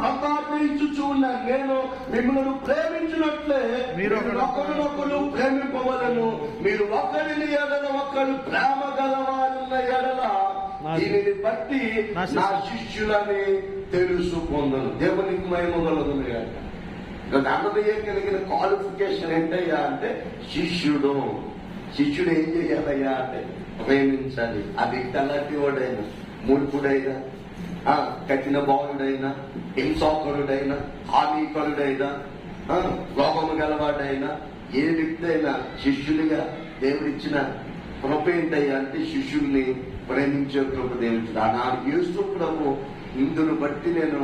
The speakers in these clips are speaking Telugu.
ప్రతాపించుచు ఉన్నాను. నేను మిమ్మల్ని ప్రేమించినట్లే మీరు ఒకరినొకరు ప్రేమింపవలను. మీరు ఒకరిని ఎడల ఒకరు ప్రేమ గలవారున్న ఎడల దీనిని బట్టి నా శిష్యులని తెలుసుకుందను. దేవునికి మహిమ కలుగును గాక. అన్నదయ్య కలిగిన క్వాలిఫికేషన్ ఏంటయ్యా అంటే శిష్యుడు. శిష్యుడు ఏం చేయాలయ్యా అంటే ప్రేమించాలి. ఆ వ్యక్తి అలాంటి వాడైనా, మూర్ఖుడైనా, కఠిన బాలుడైనా, హింసాకరుడైనా, హానికరుడైనా, రోగము గలవాడైనా, ఏ వ్యక్తి అయినా శిష్యుడిగా దేవుడిచ్చిన కృప ఏంటయ్యా అంటే శిష్యుల్ని ప్రేమించే కృప దేవుడు. ఆనాడు యేసు ప్రభు ఇందును బట్టి నేను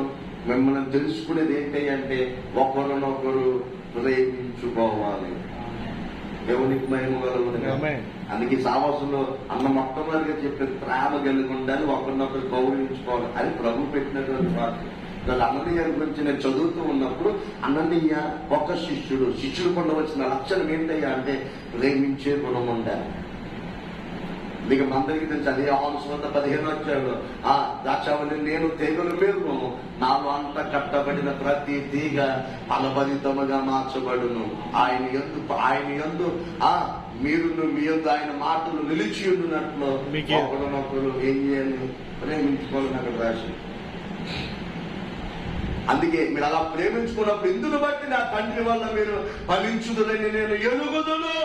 మిమ్మల్ని తెలుసుకునేది ఏంటంటే ఒకరినొకరు ప్రేమించుకోవాలి. దేవునికి మహిమ కలుగుతుంది. అందుకే సావాసంలో అన్న మొట్టమొదటిగా చెప్పేది ప్రేమ కలిగి ఉండాలి, ఒకరినొకరు గౌరవించుకోవాలి. అది ప్రభు పెట్టినటువంటి వాక్యం. అన్నయ్య గురించి నేను చదువుతూ ఉన్నప్పుడు అన్నయ్య ఒక శిష్యుడు పొందవలసిన లక్షణం ఏంటయ్యా అంటే ప్రేమించే గుణం ఉండాలి. మీకు అందరికీ తెలుసు అదే యోహాను సువార్త 15వ అధ్యాయంలో ద్రాక్షావళి నేను తీగలు మేలును, నాలో అంత కట్టబడిన ప్రతి తీగ ఫలభరితముగా మార్చబడును. ఆయన యందు మీరును మీ యందు ఆయన మాటలు నిలిచి ఉన్నట్లు ఒకరినొకరు ఏం చేయాలి, ప్రేమించుకోవాలని అక్కడ రాసి. అందుకే మీరు అలా ప్రేమించుకున్నప్పుడు ఇందును బట్టి నా తండ్రి వల్ల మీరు ఫలించుదులని నేను ఎరుగుదును.